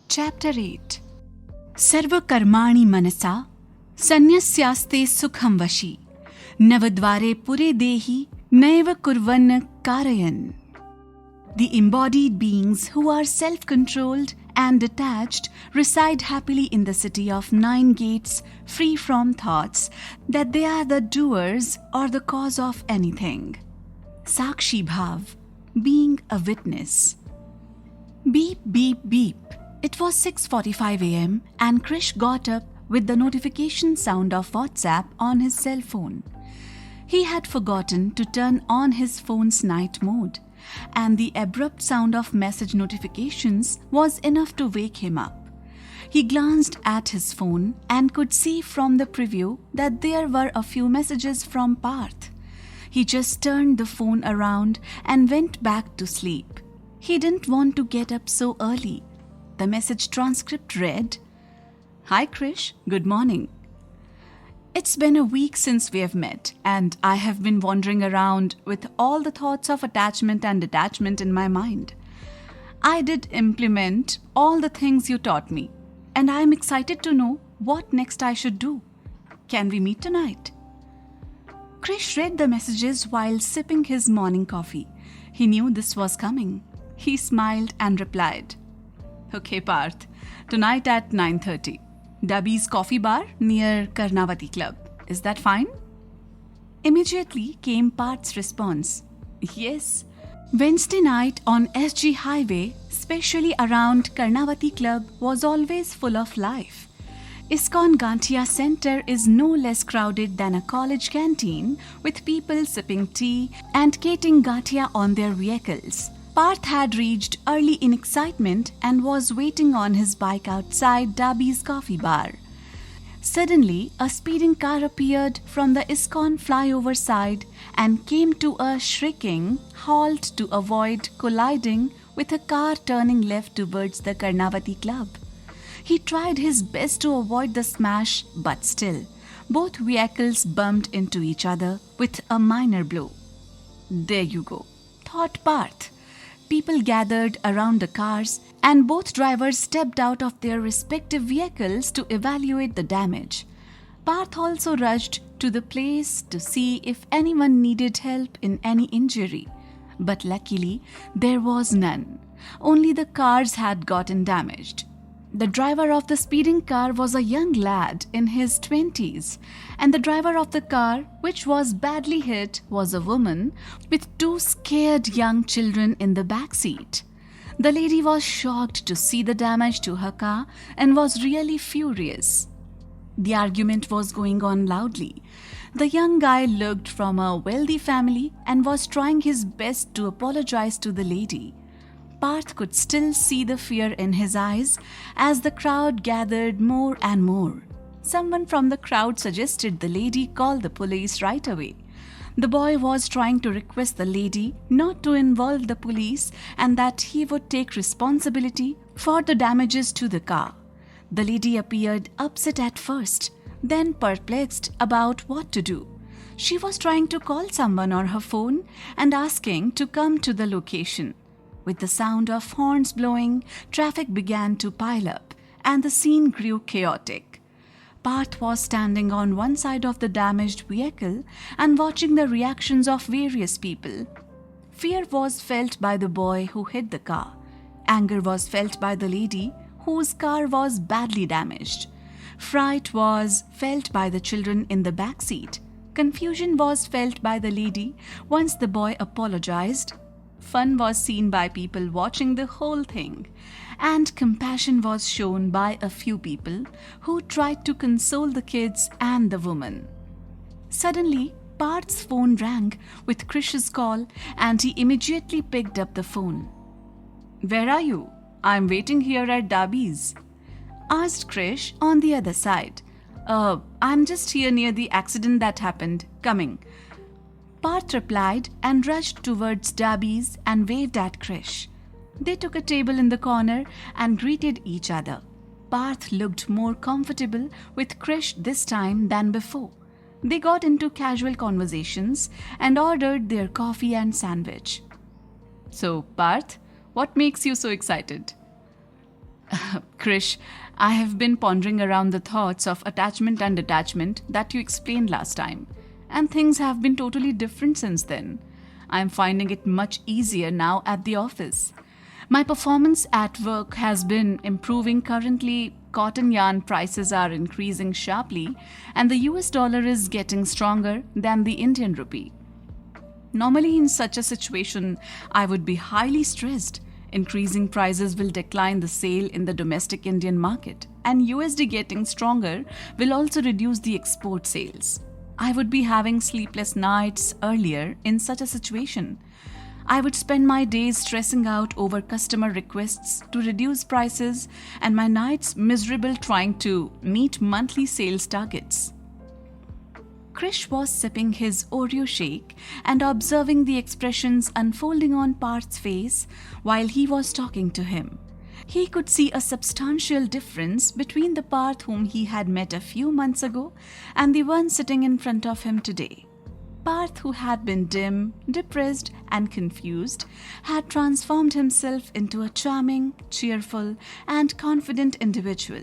Chapter 8 Sarva Karmani Manasa Sanyasyaste Sukham Vashi Navadvare Pure Dehi Naiva Kurvan Karayan. The embodied beings who are self-controlled and detached reside happily in the city of 9 gates, free from thoughts that they are the doers or the cause of anything. Sakshi Bhav, being a witness. Beep, beep, beep. It was 6:45 a.m. and Krish got up with the notification sound of WhatsApp on his cell phone. He had forgotten to turn on his phone's night mode, and the abrupt sound of message notifications was enough to wake him up. He glanced at his phone and could see from the preview that there were a few messages from Parth. He just turned the phone around and went back to sleep. He didn't want to get up so early. The message transcript read, "Hi Krish, good morning. It's been a week since we have met, and I have been wandering around with all the thoughts of attachment and detachment in my mind. I did implement all the things you taught me, and I am excited to know what next I should do. Can we meet tonight?" Krish read the messages while sipping his morning coffee. He knew this was coming. He smiled and replied, "Okay, Parth, tonight at 9:30. Dabi's Coffee Bar near Karnavati Club. Is that fine?" Immediately came Parth's response, "Yes." Wednesday night on SG Highway, especially around Karnavati Club, was always full of life. ISKCON Gantia Center is no less crowded than a college canteen, with people sipping tea and skating Gantia on their vehicles. Parth had reached early in excitement and was waiting on his bike outside Dabi's Coffee Bar. Suddenly, a speeding car appeared from the ISKCON flyover side and came to a shrieking halt to avoid colliding with a car turning left towards the Karnavati Club. He tried his best to avoid the smash, but still, both vehicles bumped into each other with a minor blow. "There you go," thought Parth. People gathered around the cars, and both drivers stepped out of their respective vehicles to evaluate the damage. Parth also rushed to the place to see if anyone needed help in any injury. But luckily, there was none. Only the cars had gotten damaged. The driver of the speeding car was a young lad in his 20s, and the driver of the car, which was badly hit, was a woman with 2 scared young children in the back seat. The lady was shocked to see the damage to her car and was really furious. The argument was going on loudly. The young guy looked from a wealthy family and was trying his best to apologize to the lady. Parth could still see the fear in his eyes as the crowd gathered more and more. Someone from the crowd suggested the lady call the police right away. The boy was trying to request the lady not to involve the police and that he would take responsibility for the damages to the car. The lady appeared upset at first, then perplexed about what to do. She was trying to call someone on her phone and asking to come to the location. With the sound of horns blowing, traffic began to pile up, and the scene grew chaotic. Parth was standing on one side of the damaged vehicle and watching the reactions of various people. Fear was felt by the boy who hit the car. Anger was felt by the lady whose car was badly damaged. Fright was felt by the children in the back seat. Confusion was felt by the lady once the boy apologized. Fun was seen by people watching the whole thing, and compassion was shown by a few people who tried to console the kids and the woman. Suddenly, Parth's phone rang with Krish's call, and he immediately picked up the phone. "Where are you? I'm waiting here at Dabi's," asked Krish on the other side. I'm just here near the accident that happened. Coming." Parth replied and rushed towards Dabi's and waved at Krish. They took a table in the corner and greeted each other. Parth looked more comfortable with Krish this time than before. They got into casual conversations and ordered their coffee and sandwich. "So, Parth, what makes you so excited?" Krish, I have been pondering around the thoughts of attachment and detachment that you explained last time, and things have been totally different since then. I am finding it much easier now at the office. My performance at work has been improving. Currently, cotton yarn prices are increasing sharply, and the US dollar is getting stronger than the Indian rupee. Normally, in such a situation, I would be highly stressed. Increasing prices will decline the sale in the domestic Indian market, and USD getting stronger will also reduce the export sales. I would be having sleepless nights earlier in such a situation. I would spend my days stressing out over customer requests to reduce prices and my nights miserable trying to meet monthly sales targets. Krish was sipping his Oreo shake and observing the expressions unfolding on Parth's face while he was talking to him. He could see a substantial difference between the Parth whom he had met a few months ago and the one sitting in front of him today. Parth, who had been dim, depressed, and confused, had transformed himself into a charming, cheerful, and confident individual.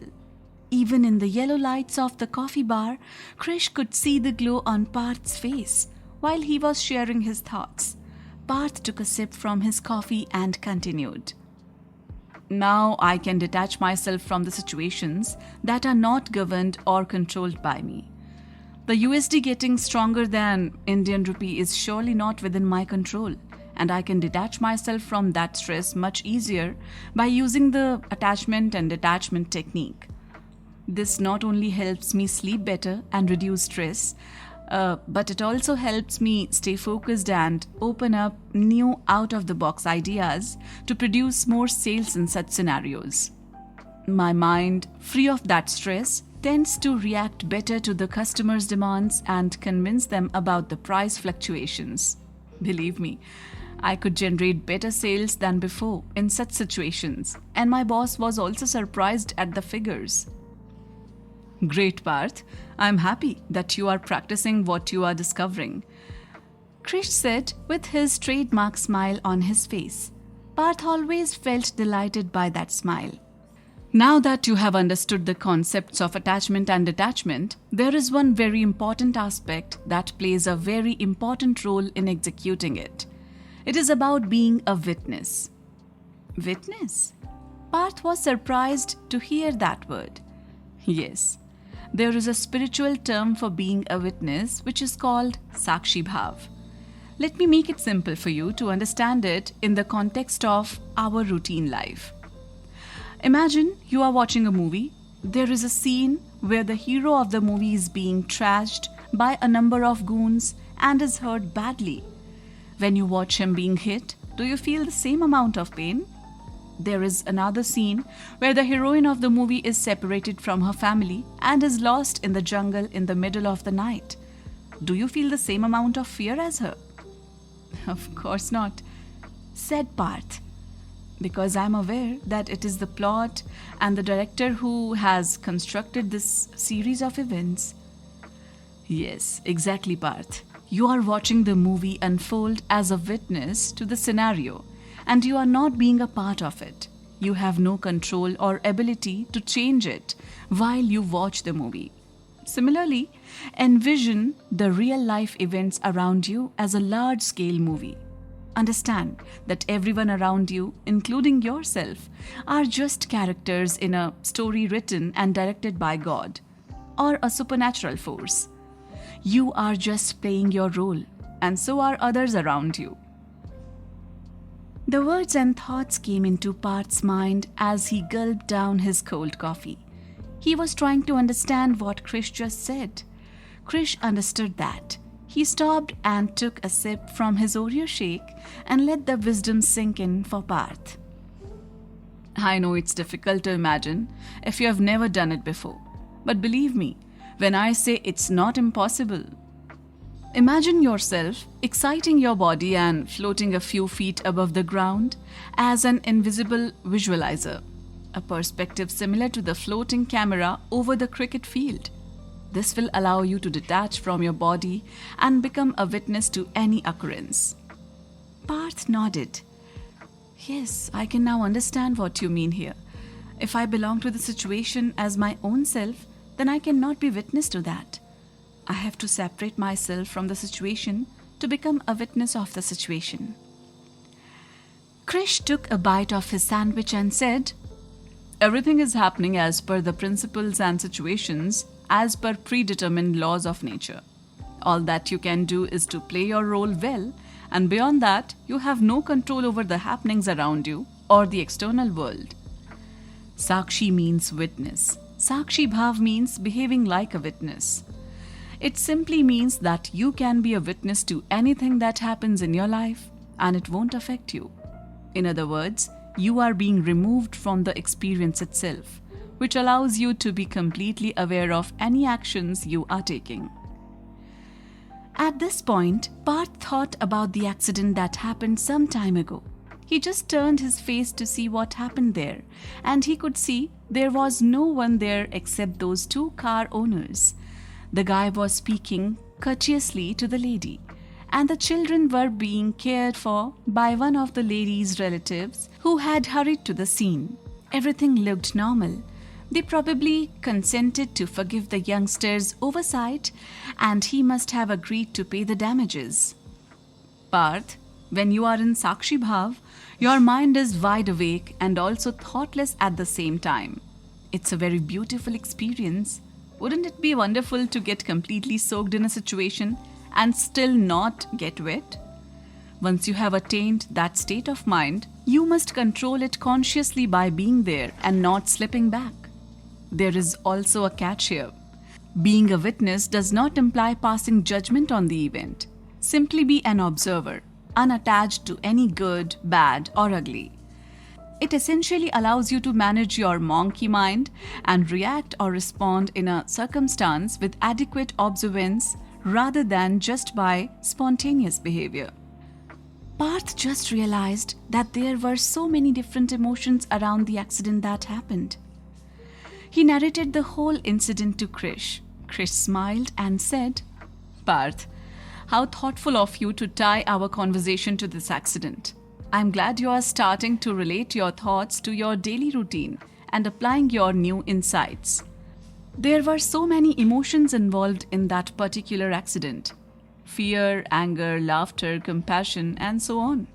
Even in the yellow lights of the coffee bar, Krish could see the glow on Parth's face while he was sharing his thoughts. Parth took a sip from his coffee and continued. Now I can detach myself from the situations that are not governed or controlled by me. The USD getting stronger than Indian rupee is surely not within my control, and I can detach myself from that stress much easier by using the attachment and detachment technique. This not only helps me sleep better and reduce stress, but it also helps me stay focused and open up new out-of-the-box ideas to produce more sales in such scenarios. My mind, free of that stress, tends to react better to the customer's demands and convince them about the price fluctuations. Believe me, I could generate better sales than before in such situations, and my boss was also surprised at the figures. Great, Parth. I'm happy that you are practicing what you are discovering, Krish said with his trademark smile on his face. Parth always felt delighted by that smile. Now that you have understood the concepts of attachment and detachment, there is one very important aspect that plays a very important role in executing it. It is about being a witness. Witness? Parth was surprised to hear that word. Yes, there is a spiritual term for being a witness which is called Sakshi Bhav. Let me make it simple for you to understand it in the context of our routine life. Imagine you are watching a movie. There is a scene where the hero of the movie is being trashed by a number of goons and is hurt badly. When you watch him being hit, do you feel the same amount of pain? There is another scene where the heroine of the movie is separated from her family and is lost in the jungle in the middle of the night. Do you feel the same amount of fear as her? Of course not, said Parth, because I'm aware that it is the plot and the director who has constructed this series of events. Yes, exactly, Parth. You are watching the movie unfold as a witness to the scenario, and you are not being a part of it. You have no control or ability to change it while you watch the movie. Similarly, envision the real-life events around you as a large-scale movie. Understand that everyone around you, including yourself, are just characters in a story written and directed by God or a supernatural force. You are just playing your role, and so are others around you. The words and thoughts came into Parth's mind as he gulped down his cold coffee. He was trying to understand what Krish just said. Krish understood that. He stopped and took a sip from his Oreo shake and let the wisdom sink in for Parth. I know it's difficult to imagine if you have never done it before, but believe me when I say it's not impossible. Imagine yourself exciting your body and floating a few feet above the ground as an invisible visualizer, a perspective similar to the floating camera over the cricket field. This will allow you to detach from your body and become a witness to any occurrence. Parth nodded. Yes, I can now understand what you mean here. If I belong to the situation as my own self, then I cannot be witness to that. I have to separate myself from the situation to become a witness of the situation. Krish took a bite of his sandwich and said, "Everything is happening as per the principles and situations, as per predetermined laws of nature. All that you can do is to play your role well, and beyond that, you have no control over the happenings around you or the external world." Sakshi means witness. Sakshi Bhav means behaving like a witness. It simply means that you can be a witness to anything that happens in your life and it won't affect you. In other words, you are being removed from the experience itself, which allows you to be completely aware of any actions you are taking. At this point, Parth thought about the accident that happened some time ago. He just turned his face to see what happened there, and he could see there was no one there except those two car owners. The guy was speaking courteously to the lady, and the children were being cared for by one of the lady's relatives who had hurried to the scene. Everything looked normal. They probably consented to forgive the youngster's oversight, and he must have agreed to pay the damages. Parth, when you are in Sakshi Bhav, your mind is wide awake and also thoughtless at the same time. It's a very beautiful experience. Wouldn't it be wonderful to get completely soaked in a situation and still not get wet? Once you have attained that state of mind, you must control it consciously by being there and not slipping back. There is also a catch here. Being a witness does not imply passing judgment on the event. Simply be an observer, unattached to any good, bad, or ugly. It essentially allows you to manage your monkey mind and react or respond in a circumstance with adequate observance rather than just by spontaneous behavior. Parth just realized that there were so many different emotions around the accident that happened. He narrated the whole incident to Krish. Krish smiled and said, "Parth, how thoughtful of you to tie our conversation to this accident. I'm glad you are starting to relate your thoughts to your daily routine and applying your new insights. There were so many emotions involved in that particular accident. Fear, anger, laughter, compassion, and so on.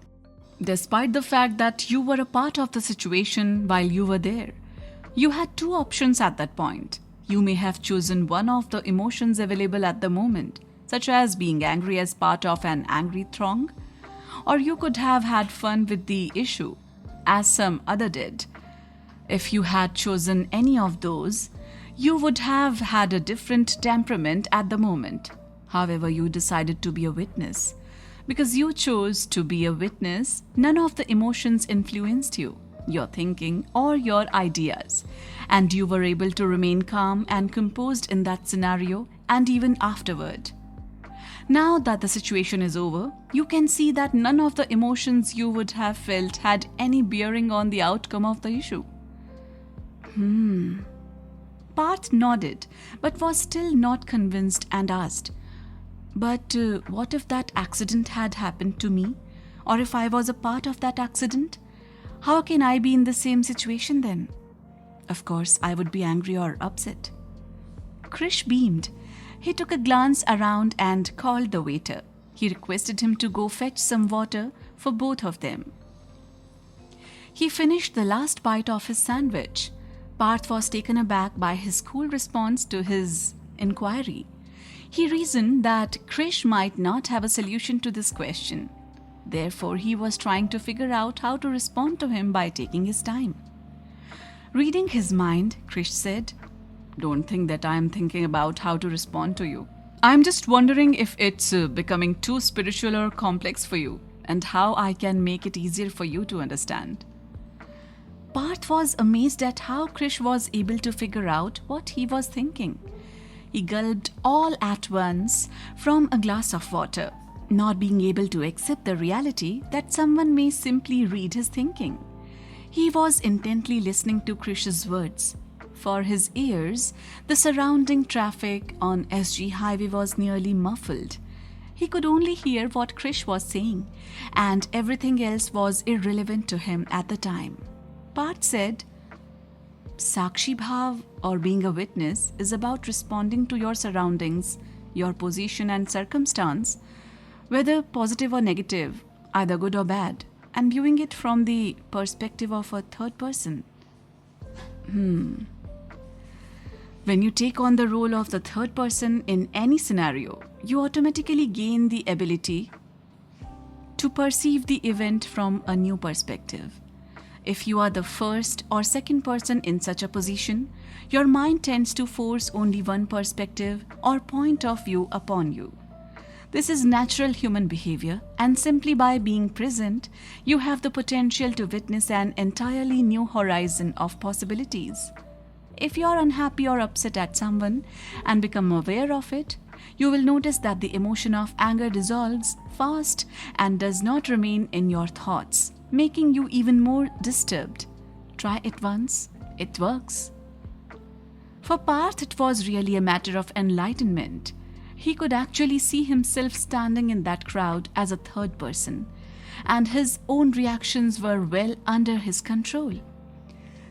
Despite the fact that you were a part of the situation while you were there, you had two options at that point. You may have chosen one of the emotions available at the moment, such as being angry as part of an angry throng, or you could have had fun with the issue, as some other did. If you had chosen any of those, you would have had a different temperament at the moment. However, you decided to be a witness. Because you chose to be a witness, none of the emotions influenced you, your thinking, or your ideas, and you were able to remain calm and composed in that scenario and even afterward. Now that the situation is over, you can see that none of the emotions you would have felt had any bearing on the outcome of the issue." Parth nodded, but was still not convinced and asked, "But what if that accident had happened to me? Or if I was a part of that accident? How can I be in the same situation then? Of course, I would be angry or upset." Krish beamed. He took a glance around and called the waiter. He requested him to go fetch some water for both of them. He finished the last bite of his sandwich. Parth was taken aback by his cool response to his inquiry. He reasoned that Krish might not have a solution to this question. Therefore, he was trying to figure out how to respond to him by taking his time. Reading his mind, Krish said, "Don't think that I am thinking about how to respond to you. I'm just wondering if it's becoming too spiritual or complex for you, and how I can make it easier for you to understand." Parth was amazed at how Krish was able to figure out what he was thinking. He gulped all at once from a glass of water, not being able to accept the reality that someone may simply read his thinking. He was intently listening to Krish's words. For his ears, the surrounding traffic on SG highway was nearly muffled. He could only hear what Krish was saying, and everything else was irrelevant to him at the time. Parth said, Sakshi Bhav, or being a witness, is about responding to your surroundings, your position and circumstance, whether positive or negative, either good or bad, and viewing it from the perspective of a third person. When you take on the role of the third person in any scenario, you automatically gain the ability to perceive the event from a new perspective. If you are the first or second person in such a position, your mind tends to force only one perspective or point of view upon you. This is natural human behavior, and simply by being present, you have the potential to witness an entirely new horizon of possibilities. If you are unhappy or upset at someone and become aware of it, you will notice that the emotion of anger dissolves fast and does not remain in your thoughts, making you even more disturbed. Try it once, it works. For Parth, it was really a matter of enlightenment. He could actually see himself standing in that crowd as a third person, and his own reactions were well under his control.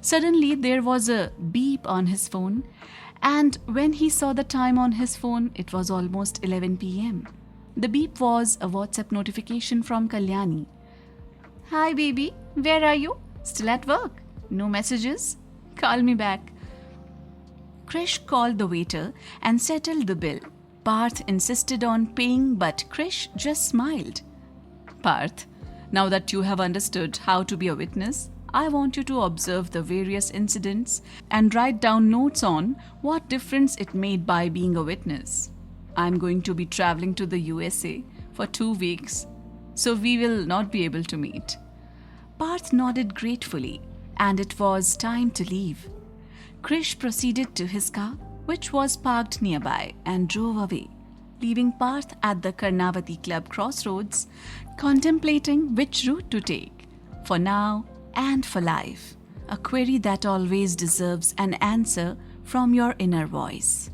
Suddenly, there was a beep on his phone, and when he saw the time on his phone, it was almost 11 p.m. The beep was a WhatsApp notification from Kalyani. "Hi baby, where are you? Still at work? No messages? Call me back." Krish called the waiter and settled the bill. Parth insisted on paying, but Krish just smiled. "Parth, now that you have understood how to be a witness, I want you to observe the various incidents and write down notes on what difference it made by being a witness. I'm going to be traveling to the USA for 2 weeks, so we will not be able to meet." Parth nodded gratefully, and it was time to leave. Krish proceeded to his car, which was parked nearby, and drove away, leaving Parth at the Karnavati Club Crossroads, contemplating which route to take, for now and for life, a query that always deserves an answer from your inner voice.